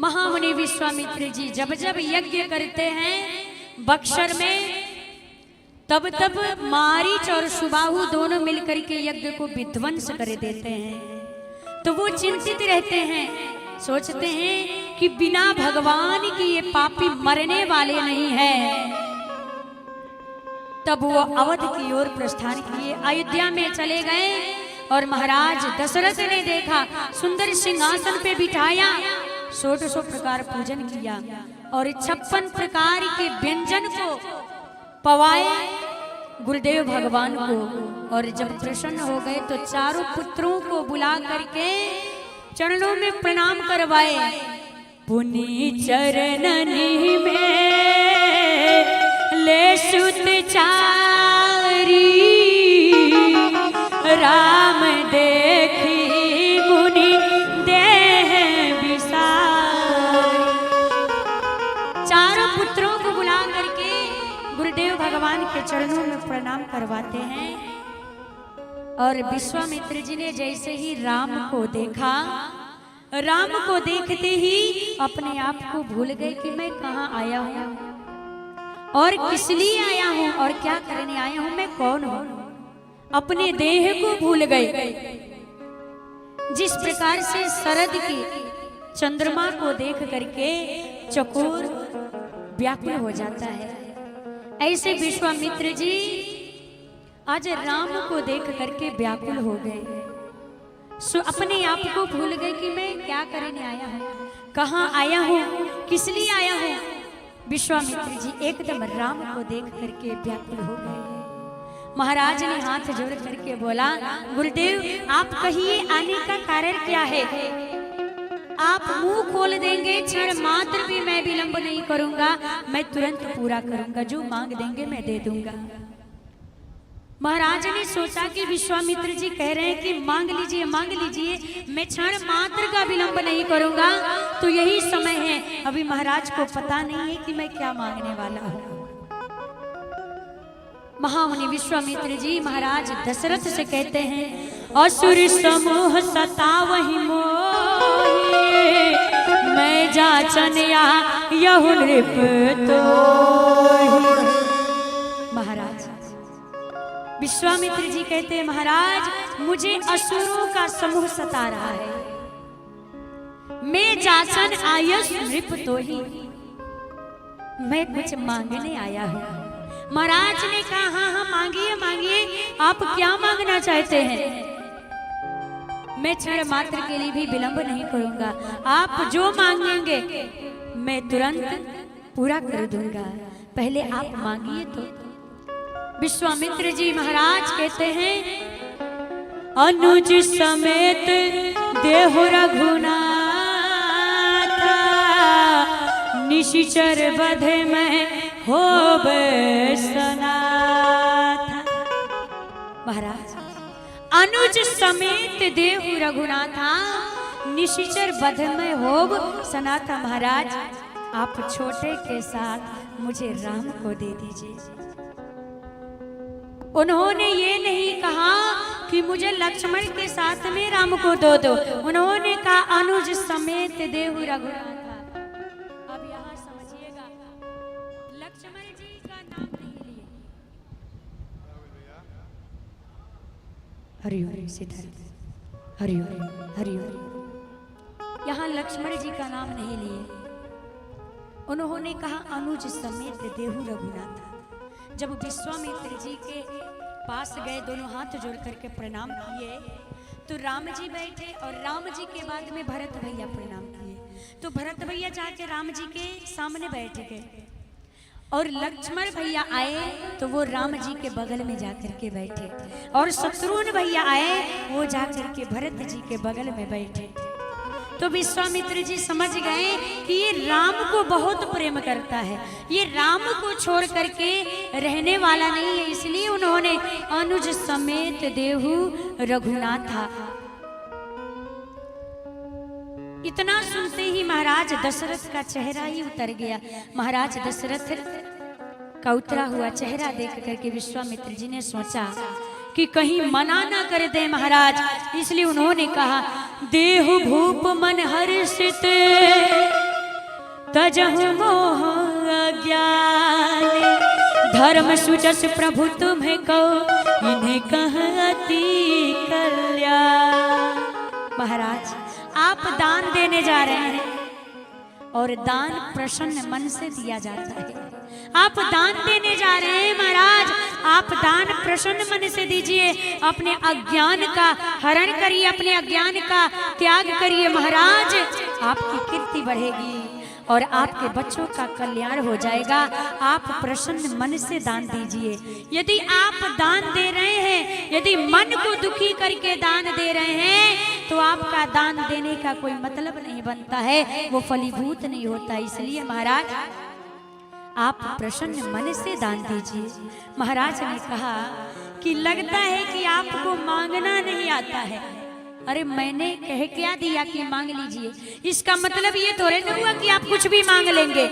महामुनि विश्वामित्र जी जब जब यज्ञ करते हैं बक्सर में, तब तब मारीच और सुबाहु दोनों मिलकर के यज्ञ को विध्वंस कर देते हैं। तो वो चिंतित रहते हैं, सोचते हैं कि बिना भगवान की ये पापी मरने वाले नहीं हैं। तब वो अवध की ओर प्रस्थान किए, अयोध्या में चले गए और महाराज दशरथ ने देखा, सुंदर सिंहासन पे बिठाया, 100 प्रकार पूजन किया और 56 प्रकार के व्यंजन को पवाए गुरुदेव भगवान को। और जब प्रसन्न हो गए तो चारों पुत्रों को बुला करके चरणों में प्रणाम करवाए। पुनि चरणनि में ले सुत चारी, राम देखी मुनि देह विसारी। चारों पुत्रों को बुला करके गुरुदेव भगवान के चरणों में प्रणाम करवाते हैं। और विश्वामित्र जी ने जैसे ही राम को देखा, राम को देखते ही अपने आप को भूल गए कि मैं कहाँ आया हूँ और किस लिए आया हूँ और क्या करने आया हूँ, मैं कौन हूँ। अपने देह को भूल गए। जिस प्रकार से शरद की चंद्रमा को देख करके चकोर व्याकुल हो जाता है, ऐसे विश्वामित्र जी आज राम को देख करके व्याकुल हो गए। अपने आप को भूल गए कि मैं क्या करने आया हूँ, कहाँ आया हूँ, किस लिए आया हूँ। विश्वामित्र जी एकदम राम को देख करके व्याकुल हो गए। महाराज ने हाथ जोड़ करके बोला, गुरुदेव आप कहिए आने का कारण क्या है। आप मुंह खोल देंगे, क्षण मात्र भी मैं विलंब नहीं करूंगा, मैं तुरंत पूरा करूंगा, जो मांग देंगे मैं दे दूंगा। महाराज ने सोचा कि विश्वामित्र जी कह रहे हैं कि मांग लीजिए मांग लीजिए, मैं क्षण मात्र का विलंब नहीं करूंगा, तो यही समय है। अभी महाराज को पता नहीं है कि मैं क्या मांगने वाला हूँ। महामुनि विश्वामित्र जी महाराज दशरथ से कहते हैं, असुर समूह सतावहि मोहि, मैं जाचन यहु नृप तोहि। महाराज विश्वामित्र जी कहते हैं, महाराज मुझे असुरों का समूह सता रहा है, मैं जाचन आयस नृप तोहि, मैं कुछ मांगने आया हूँ। महाराज ने कहा, हाँ हाँ मांगिए मांगिए, आप क्या मांगना चाहते हैं। मैं क्षण मात्र के लिए भी विलंब नहीं करूंगा, आप जो मांगेंगे मैं तुरंत पूरा कर दूंगा, पहले आप मांगिए तो। विश्वामित्र जी महाराज कहते हैं, अनुज समेत देहु रघुनाथ, निशिचर बध में होब सनाथ। महाराज अनुज समेत देहु रघुनाथा, निशिचर बध में होब सनाथा। महाराज आप छोटे के साथ मुझे राम को दे दीजिए। उन्होंने ये नहीं कहा कि मुझे लक्ष्मण के साथ में राम को दो, उन्होंने कहा अनुज समेत देहु रघुनाथा। अब यहाँ समझिएगा, लक्ष्मण जी का नाम नहीं लिए। हरिओम सिद्धार्थ, हरिओम हरिओम। यहाँ लक्ष्मण जी का नाम नहीं लिए, उन्होंने कहा अनुज समेत देहु रघुनाथा। जब विश्वामित्र जी के पास गए, दोनों हाथ जोड़ करके प्रणाम किए, तो राम जी बैठे और राम जी के बाद में भरत भैया प्रणाम किए। तो भरत भैया जाके राम जी के सामने बैठ गए और लक्ष्मण भैया आए तो वो राम जी के बगल में जाकर के बैठे, और शत्रुघ्न भैया आए वो जाकर के भरत जी के बगल में बैठे। तो विश्वामित्र जी समझ गए कि ये राम को बहुत प्रेम करता है, ये राम को छोड़ करके रहने वाला नहीं है, इसलिए उन्होंने अनुज समेत देहु रघुनाथा। इतना सुनते ही महाराज दशरथ का चेहरा ही उतर गया। महाराज दशरथ का उतरा हुआ चेहरा देख करके विश्वामित्र जी ने सोचा कि कहीं मना ना कर दे महाराज, इसलिए उन्होंने कहा, देहु भूप मन हर्षित तजहु मोह अज्ञान, धर्म सुजस प्रभु तुम्हें कहो इन्हें कहती कल्याण। महाराज आप दान देने जा रहे हैं और दान प्रसन्न मन से दिया जाता है। आप दान देने जा रहे हैं महाराज, आप दान प्रसन्न मन से दीजिए। अपने अज्ञान का हरण करिए, अपने अज्ञान का त्याग करिए महाराज, आपकी कीर्ति बढ़ेगी और आपके बच्चों का कल्याण हो जाएगा। आप प्रसन्न मन से दान दीजिए। यदि आप दान दे रहे हैं, यदि मन को दुखी करके दान दे रहे हैं, तो आपका दान देने का कोई मतलब नहीं बनता है, वो फलीभूत नहीं होता। इसलिए महाराज आप प्रसन्न मन से दान दीजिए। महाराज ने कहा कि लगता है कि आपको मांगना नहीं आता है। अरे मैंने कह क्या दिया कि मांग लीजिए, इसका मतलब ये थोड़े ना हुआ कि आप कुछ भी मांग लेंगे।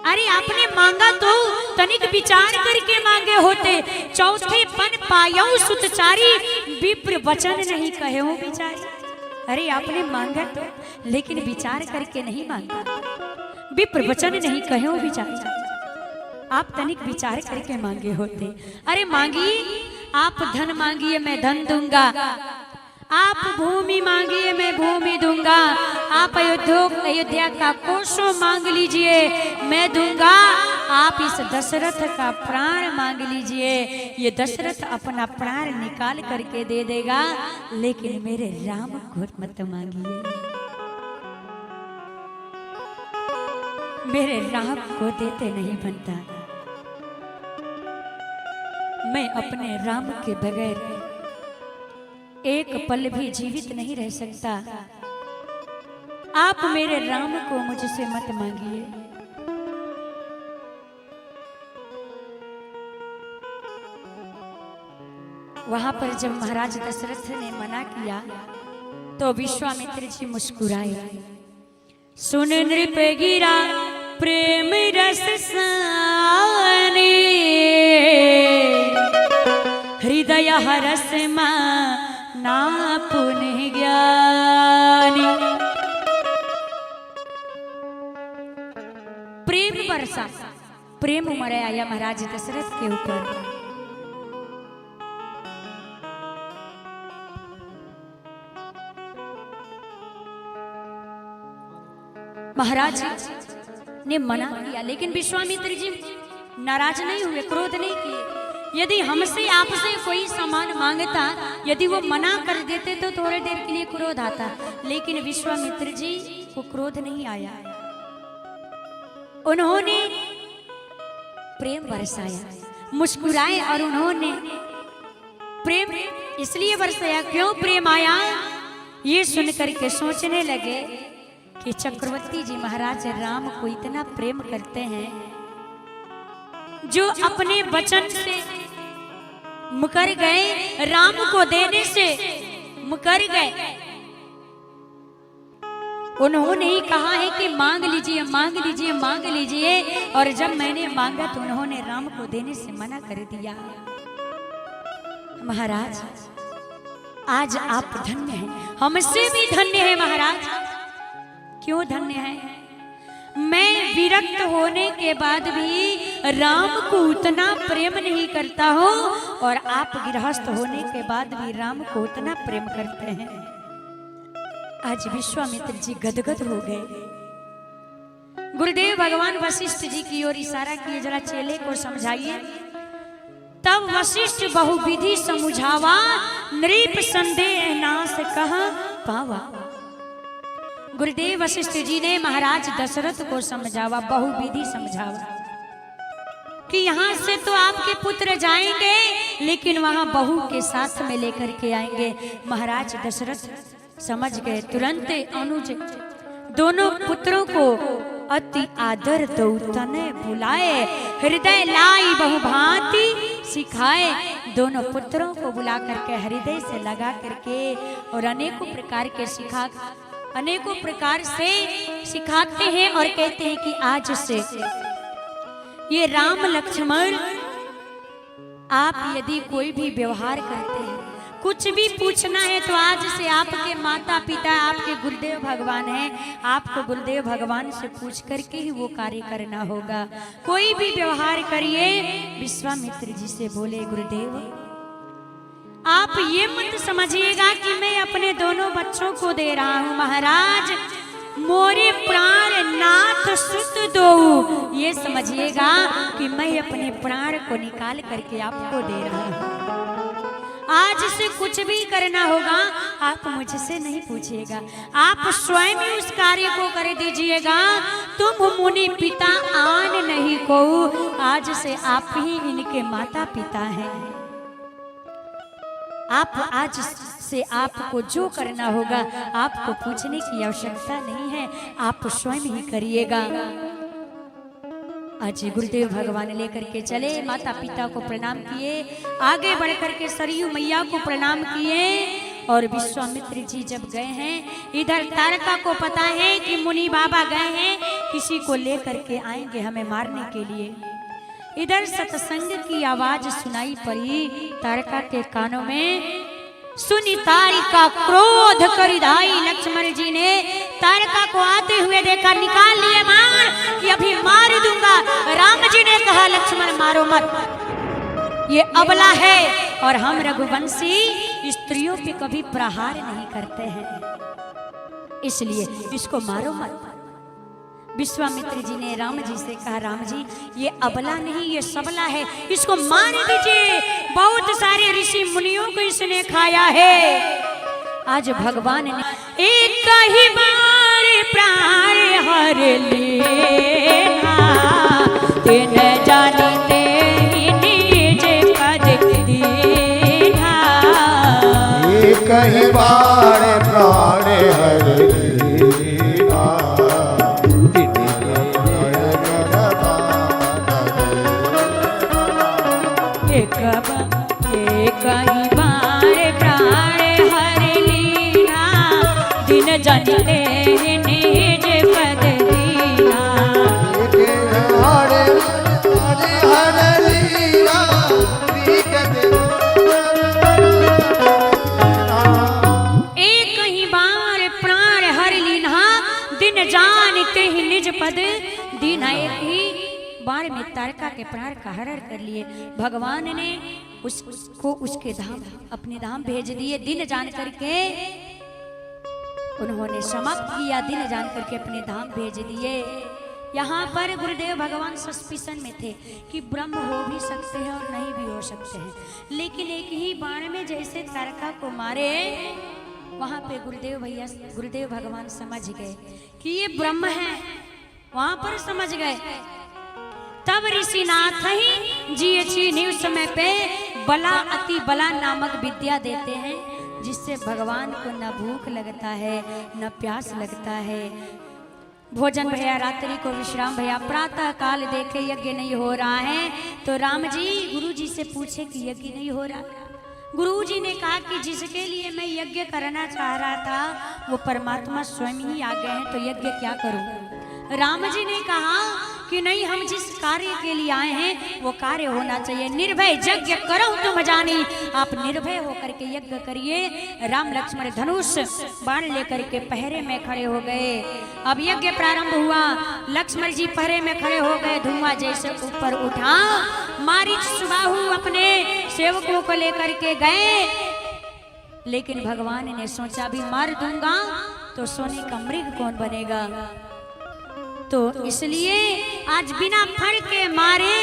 अरे आपने मांगा तो तनिक विचार करके मांगे होते। चौथे पन पायऊ सुतचारी, विप्र वचन नहीं कहे बिचारी। अरे आपने मांगा तो, लेकिन विचार करके नहीं मांगा। विप्र वचन नहीं कहे बिचारी, आप तनिक विचार करके मांगे होते। अरे मांगी, आप धन मांगिए मैं धन दूंगा, आप भूमि मांगिए मैं भूमि दूंगा, आप अयोध्या का कोसों मांग लीजिए मैं दूंगा, आप इस दशरथ का प्राण मांग लीजिए, ये दशरथ अपना प्राण निकाल करके दे देगा, लेकिन मेरे राम को मत मांगिए, मेरे राम को देते नहीं बनता। मैं अपने राम के बगैर एक पल भी जीवित नहीं रह सकता। आप मेरे राम को मुझसे मत मांगिए। वहां पर जब महाराज दशरथ ने मना किया तो विश्वामित्र जी मुस्कुराए। सुन नृप गिरा प्रेम रस सानी, हृदय हरस ना पुनः ज्ञानी। प्रेम बरसा, प्रेम उमड़ आया महाराज दशरथ के ऊपर। महाराज ने मना किया, लेकिन विश्वामित्र जी नाराज नहीं हुए, क्रोध नहीं किए। यदि हमसे आपसे कोई सामान मांगता, यदि वो मना कर देते तो थोड़ी देर के लिए क्रोध आता, लेकिन विश्वामित्र जी को क्रोध नहीं आया। उन्होंने प्रेम बरसाया, मुस्कुराए, और उन्होंने प्रेम इसलिए बरसाया, क्यों प्रेम आया ये सुनकर के सोचने लगे कि चक्रवर्ती जी महाराज राम को इतना प्रेम करते हैं, जो अपने वचन से मुकर गए, राम को देने से मुकर गए। उन्होंने ही कहा है कि मांग लीजिए मांग लीजिए मांग लीजिए, और जब मैंने मांगा तो उन्होंने राम को देने से मना कर दिया। महाराज आज आप धन्य हैं, हमसे भी धन्य है महाराज। क्यों धन्य है? मैं विरक्त होने के बाद भी राम को उतना प्रेम नहीं करता हूँ, और आप गृहस्थ होने के बाद भी राम को उतना प्रेम करते हैं। आज विश्वामित्र जी गदगद हो गए। गुरुदेव भगवान वशिष्ठ जी की ओर इशारा किए, जरा चेले को समझाइए। तब वशिष्ठ बहुविधि समझावा, नृप संदेह नाश कहा पावा। गुरुदेव वशिष्ठ जी ने महाराज दशरथ को समझावा, बहुविधि समझावा, कि यहाँ से तो आपके पुत्र जाएंगे, लेकिन वहां बहू के साथ में लेकर के आएंगे। महाराज दशरथ समझ गए। तुरंत अनुज दोनों पुत्रों को अति आदर दौतने बुलाए, हृदय लाई बहुभांति सिखाए। दोनों पुत्रों को बुला करके हृदय से लगा करके और अनेकों प्रकार से सिखाते हैं, और कहते हैं कि आज से ये राम लक्ष्मण, आप यदि कोई भी व्यवहार करते हैं, कुछ भी पूछना है तो आज से आपके माता पिता आपके गुरुदेव भगवान हैं, आपको गुरुदेव भगवान से पूछ करके ही वो कार्य करना होगा। कोई भी व्यवहार करिए विश्वामित्र जी से बोले गुरुदेव आप ये मत समझिएगा कि मैं अपने दोनों बच्चों को दे रहा हूँ, महाराज मोरे प्राण नाथ सुत दो, ये समझिएगा कि मैं अपने प्राण को निकाल करके आपको दे रहा हूँ। आज से कुछ भी करना होगा आप मुझसे नहीं पूछिएगा, आप स्वयं ही उस कार्य को कर दीजिएगा। तुम मुनि पिता आन नहीं को, आज से आप ही इनके माता पिता हैं। आप आज से आपको जो करना होगा आपको पूछने की आवश्यकता नहीं है, आप स्वयं ही करिएगा। आज गुरुदेव भगवान लेकर के चले, माता पिता को प्रणाम किए, आगे बढ़ करके सरयू मैया को प्रणाम किए। और विश्वामित्र जी जब गए हैं, इधर तारका को पता है कि मुनि बाबा गए हैं, किसी को लेकर के आएंगे हमें मारने के लिए। इधर सत्संग की आवाज सुनाई पड़ी तारका के कानों में। सुनी तारिका क्रोध कर धाई, लक्ष्मण जी ने तारका को आते हुए देखा, निकाल लिए बाण कि अभी मार दूंगा। राम जी ने कहा लक्ष्मण मारो मत, ये अबला है और हम रघुवंशी स्त्रियों पे कभी प्रहार नहीं करते हैं, इसलिए इसको मारो मत। विश्वामित्र जी ने राम जी से कहा राम जी ये अबला नहीं ये सबला है, इसको मार दीजिए। बहुत सारे ऋषि मुनियों को इसने खाया है। आज भगवान ने एक ही बार प्राण हर लेना, तीन जानते ही निज पद दीना। एक ही बार प्राण हर लेना, एक ही बार प्राण हर लीना, दिन जानते निज पद दीना। एक ही बार प्राण हर लीना, दिन जानते ही निज पद दीना। एक ही बार में तारका के प्राण का हरण कर लिए। भगवान ने उसको उसके धाम अपने धाम भेज दिए। दिन जान करके उन्होंने समाप्त किया, दिन जान करके अपने धाम भेज दिए। यहाँ पर गुरुदेव भगवान सस्पिशन में थे कि ब्रह्म हो भी सकते हैं और नहीं भी हो सकते हैं, लेकिन एक ही बाण में जैसे तारका को मारे, वहां पे गुरुदेव भगवान समझ गए कि ये ब्रह्म है, वहां पर समझ गए। तब ऋषिनाथ ही जी उस समय पे बला अति बला नामक विद्या देते हैं, जिससे भगवान को न भूख लगता है न प्यास लगता है। भोजन भैया, रात्रि को विश्राम भैया, प्रातः काल देखे यज्ञ नहीं हो रहा है तो राम जी गुरु जी से पूछे कि यज्ञ नहीं हो रहा। गुरु जी ने कहा कि जिसके लिए मैं यज्ञ करना चाह रहा था वो परमात्मा स्वयं ही आ गए हैं, तो यज्ञ क्या करूं। राम जी ने कहा कि नहीं, हम जिस कार्य के लिए आए हैं वो कार्य होना चाहिए। निर्भय यज्ञ करो तुम जानी, आप निर्भय होकर के यज्ञ करिए। राम लक्ष्मण धनुष बाण लेकर के पहरे में खड़े हो गए। अब यज्ञ प्रारंभ हुआ, लक्ष्मण जी पहरे में खड़े हो गए। धुआं जैसे ऊपर उठा, मारीच सुबाहु अपने सेवकों को लेकर के गए, लेकिन भगवान ने सोचा भी मार दूंगा तो सोने का मृग कौन बनेगा, तो इसलिए आज बिना फर के मारे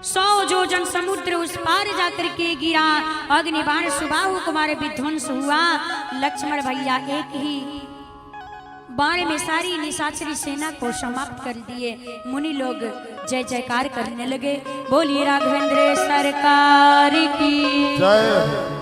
100 योजन समुद्र उस पार जाकर के गिरा। अग्निबाण सुबाहु कुमार विध्वंस हुआ। लक्ष्मण भैया एक ही बाण में सारी निशाचरी सेना को समाप्त कर दिए। मुनि लोग जय जयकार करने लगे। बोलिए राघवेंद्र सरकार की जय।